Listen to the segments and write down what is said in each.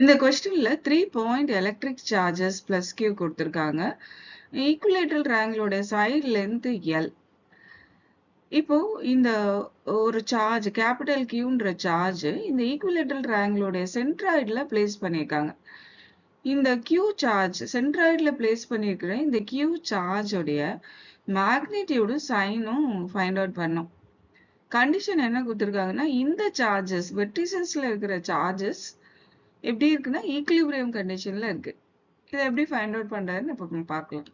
இந்த கொஸ்டின்ல 3 point electric charges plus Q கொடுத்திருக்காங்க. ஈக்குலேட்டரல் ட்ரையாங்கிளோட சைடு லென்த் L. இப்போ இந்த ஒரு சார்ஜ் கேபிட்டல் Qன்ற சார்ஜ் இந்த ஈக்குலேட்டரல் ட்ரையாங்கிளோட சென்ட்ராய்டுல பிளேஸ் பண்ணியிருக்காங்க. இந்த Q சார்ஜ் சென்ட்ராய்டுல பிளேஸ் பண்ணியிருக்கிற இந்த Q சார்ஜ் உடைய மேக்னிடியூடும் சைனும் ஃபைண்ட் அவுட் பண்ணோம். கண்டிஷன் என்ன கொடுத்துருக்காங்கன்னா இந்த சார்ஜஸ் வெர்டிசஸ்ல இருக்கிற சார்ஜஸ் எப்படி இருக்குன்னா ஈக்குலிபிரியம் கண்டிஷன்ல இருக்கு. இதை எப்படி ஃபைண்ட் அவுட் பண்றதுன்னு இப்போ பார்க்கலாம்.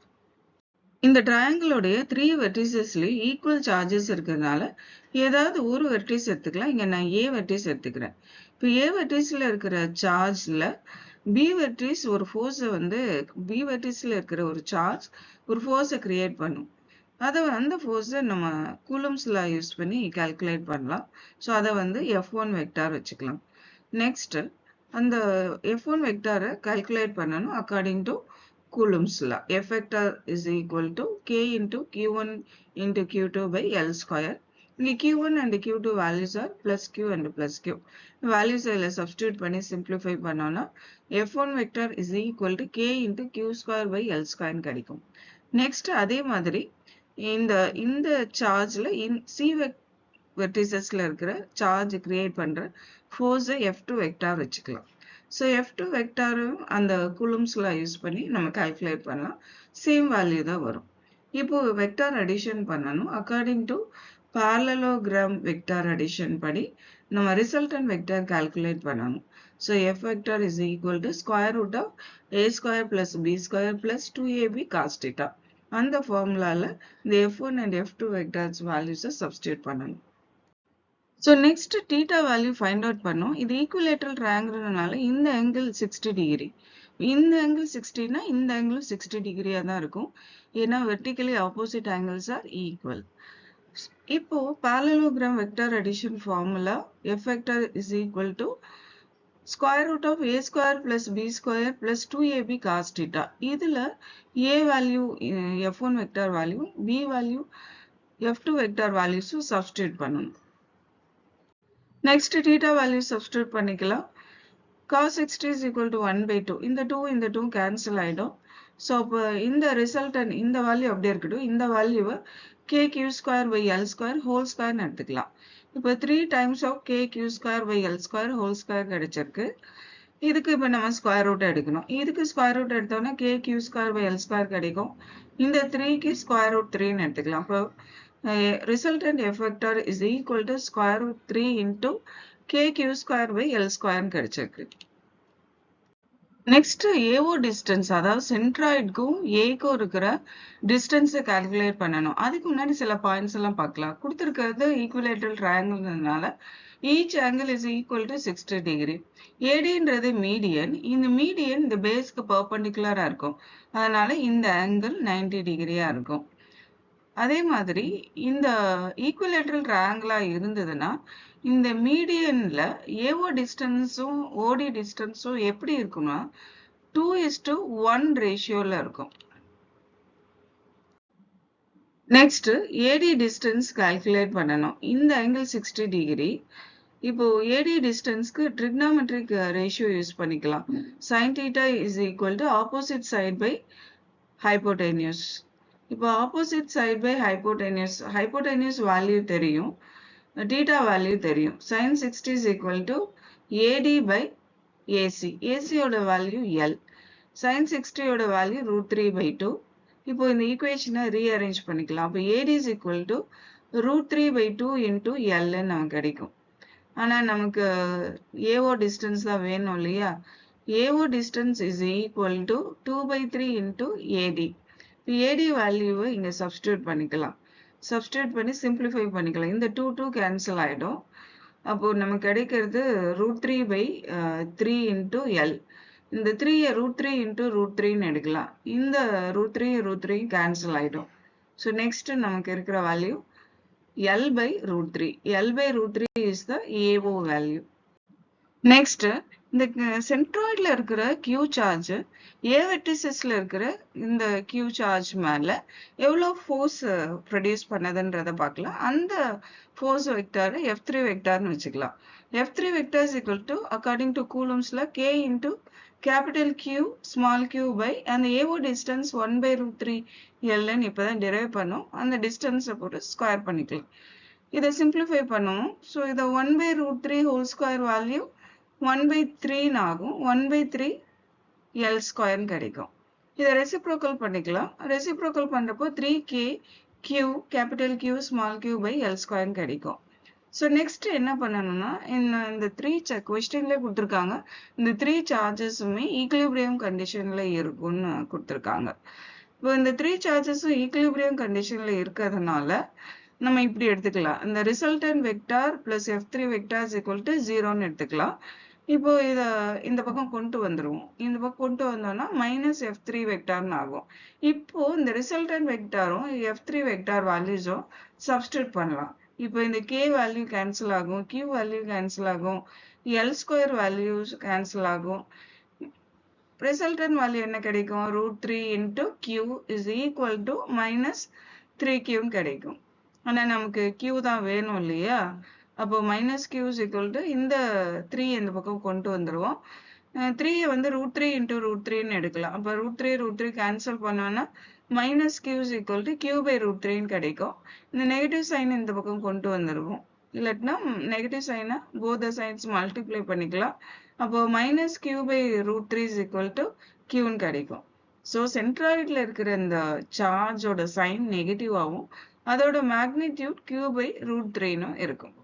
இந்த ட்ரையாங்கிளோடைய 3 வெர்டிசஸ்லயும் ஈக்குவல் சார்ஜஸ் இருக்கிறதுனால ஏதாவது ஒரு வெர்டிஸ் எடுத்துக்கலாம். இங்க நான் A வெர்டிஸ் எடுத்துக்கிறேன். இப்போ A வெர்டிஸ்ல இருக்கிற சார்ஜ்ல B வெர்டிஸ் ஒரு ஃபோர்ஸை B வெர்டிஸ்ல இருக்கிற ஒரு சார்ஜ் ஒரு ஃபோர்ஸை கிரியேட் பண்ணும். அந்த ஃபோர்ஸை நம்ம கூலம்ஸ் லா யூஸ் பண்ணி கால்குலேட் பண்ணலாம். ஸோ அதை F1 வெக்டார் வச்சுக்கலாம். நெக்ஸ்ட் அந்த F1 வெக்டாரை கால்குலேட் பண்ணணும் according to Coulomb's law. F vector is equal to K into Q1 into Q2 by L square. இங்க Q1 and Q2 values are plus Q and plus Q. Values இதில் substitute பண்ணி simplify பண்ணோம்னா F1 vector is equal to K into Q square by L square கிடைக்கும். Next அதே மாதிரி இந்த சார்ஜ்ல C வெர்டிசஸ்ல இருக்கிற charge create பண்ற ஃபோர்ஸை F2 வெக்டார் வச்சுக்கலாம். ஸோ F2 வெக்டாரும் அந்த கூலம்ஸ் லா யூஸ் பண்ணி நம்ம கால்குலேட் பண்ணலாம். சேம் வேல்யூ தான் வரும். இப்போ வெக்டார் அடிஷன் பண்ணணும். According to parallelogram vector addition படி நம்ம ரிசல்டன்ட் வெக்டார் கால்குலேட் பண்ணணும். So F vector is equal to square root of A square plus B square plus 2AB cos theta. அந்த ஃபார்முலால இந்த F1 and F2 வெக்டார்ஸ் வேல்யூஸை substitute பண்ணணும். So next theta value find out பண்ணோம். இது equilateral triangle-னால இந்த angle 60 degree. இந்த angle 60 னா இந்த angle 60 degree தான் இருக்கும். ஏன்னா vertically opposite angles are equal. இப்போ parallelogram vector addition formula F vector is equal to square root of A square plus B square plus 2AB cos theta. இதுல A value F1 vector value, B value F2 vector values substitute பண்ணணும். Next theta value substitute பண்ணிக்கலாம். Cos 60 is equal to 1 by 2. இந்த 2 cancel ஆயிடும். So அப்போ இந்த resultant இந்த value அப்படியே இருக்கட்டும். இந்த value KQ square by L square whole square எடுத்துக்கலாம். இப்போ 3 times of KQ square by L square whole square கிடைச்சிருக்கு. இதுக்கு இப்போ நம்ம ஸ்கொயர் ரூட் எடுக்கணும். இதுக்கு ஸ்கொயர் ரூட் எடுத்தோம்னா KQ square by L square கிடைக்கும். இந்த 3க்கு ஸ்கொயர் ரூட் 3ன்னு எடுத்துக்கலாம். அப்போ resultant F vector is equal to square root 3 into KQ square by L square கிடைச்சிருக்கு. Next AO distance அதாவது சென்ட்ராய்டுக்கும் Aக்கும் இருக்கிற டிஸ்டன்ஸை கால்குலேட் பண்ணணும். அதுக்கு முன்னாடி சில பாயிண்ட்ஸ் எல்லாம் பார்க்கலாம். கொடுத்துருக்கிறது ஈக்குவலேட்டரல் ட்ரையாங்கிள்னால each angle is equal to 60 degree. ADன்றது மீடியன். இந்த மீடியன் இந்த பேஸ்க்கு பர்பெண்டிகுலரா இருக்கும். அதனால இந்த ஆங்கிள் 90 டிகிரியா இருக்கும். அதே மாதிரி இந்த ஈக்குவலேட்டரல் ட்ரையாங்கிளா இருந்ததுன்னா இந்த மீடியன்ல AO டிஸ்டன்ஸும் OD டிஸ்டன்ஸும் எப்படி இருக்கும்னா 2:1 ரேஷியோல இருக்கும். நெக்ஸ்ட் AD டிஸ்டன்ஸ் கால்குலேட் பண்ணணும். இந்த ஆங்கிள் 60 டிகிரி. இப்போ AD டிஸ்டன்ஸ்க்கு ட்ரிக்னாமெட்ரிக் ரேஷியோ யூஸ் பண்ணிக்கலாம். sin theta is equal to opposite side by hypotenuse. இப்போ opposite side by hypotenuse value தெரியும், theta value தெரியும். sin 60 is equal to AD by AC. AC ஓட value L. sin 60 ஓட value √3 by 2. இப்போ இந்த ஈக்குவேஷனை rearrange பண்ணிக்கலாம். அப்போ AD is equal to √3 by 2 into L நமக்கு கிடைக்கும். ஆனா நமக்கு AO டிஸ்டன்ஸ் தான் வேணும் இல்லையா? AO distance is equal to 2 by 3 into AD. AD வேல்யூவை இங்க சப்ஸ்டியூட் பண்ணிக்கலாம். சப்ஸ்டியூட் பண்ணி சிம்பிளிஃபை பண்ணிக்கலாம். இந்த 2 கேன்சல் ஆயிடும். அப்போ நமக்கு கிடைக்கிறது √3 by 3 into L. இந்த 3 √3 into √3ன்னு எடுக்கலாம். இந்த √3 கேன்சல் ஆயிடும். ஸோ நெக்ஸ்ட் நமக்கு இருக்கிற value L by √3. L by √3 is the AO value. Next இந்த சென்ட்ராய்டுல இருக்கிற Q சார்ஜ் A வெர்டிசஸ்ல இருக்கிற இந்த Q சார்ஜ் மேல எவ்வளோ ஃபோர்ஸ் ப்ரொடியூஸ் பண்ணதுன்றத பார்க்கலாம். அந்த ஃபோர்ஸ் வெக்டாரை F3 வெக்டார்னு வச்சுக்கலாம். F3 vector is equal to, according to Coulomb's law, K into capital Q small q by and AO distance 1 by root 3 L ன்னு இப்பதான் derive பண்ணோம். அந்த distance போட்டு ஸ்கொயர் பண்ணிக்கலாம். இதை simplify பண்ணுவோம். ஸோ இதை 1 by root 3 whole square value 1 by 3 ஆகும். 1 by 3 L square கிடைக்கும். இதை reciprocal பண்ணிக்கலாம். reciprocal பண்றப்போ 3K Q capital Q small q by L square கிடைக்கும். So next என்ன பண்ணணும்னா இந்த 3 questionல கொடுத்திருக்காங்க. இந்த 3 chargesமே equilibrium conditionல இருக்கும்னு கொடுத்திருக்காங்க. இப்போ இந்த 3 chargesம் equilibrium conditionல இருக்கிறதுனால நம்ம இப்படி எடுத்துக்கலாம். இந்த resultant vector plus F3 vector is equal to 0ன்னு எடுத்துக்கலாம். இப்போ இந்த பக்கம் கொண்டு வந்துருவோம். இந்த பக்கம் கொண்டு வந்தோம்னா minus F3 vectorன்னு ஆகும். இப்போ இந்த resultant vectorம் F3 vector valuesம் substitute பண்ணலாம். இப்போ இந்த K value cancel ஆகும், Q value cancel ஆகும், L square values cancel ஆகும். Resultant value என்ன கிடைக்கும்? root 3 into Q is equal to minus 3Q கிடைக்கும். ஆனா நமக்கு Q தான் வேணும் இல்லையா? அப்போ minus Q is equal to இந்த 3 இந்த பக்கம் கொண்டு வந்துருவோம். 3 வந்து root 3 into root 3ன்னு எடுக்கலாம். அப்போ root 3 cancel பண்ணோம்னா minus Q is equal to Q by root 3ன்னு கிடைக்கும். இந்த negative sign இந்த பக்கம் கொண்டு வந்துருவோம். இல்லாட்டினா negative sign both the sides multiply பண்ணிக்கலாம். அப்போ minus Q by root 3 is equal to Qன்னு கிடைக்கும். ஸோ சென்ட்ராய்டில் இருக்கிற இந்த சார்ஜோட சைன் நெகட்டிவ் ஆகும், அதோட மேக்னிடியூட் Q by root 3ன்னு இருக்கும்.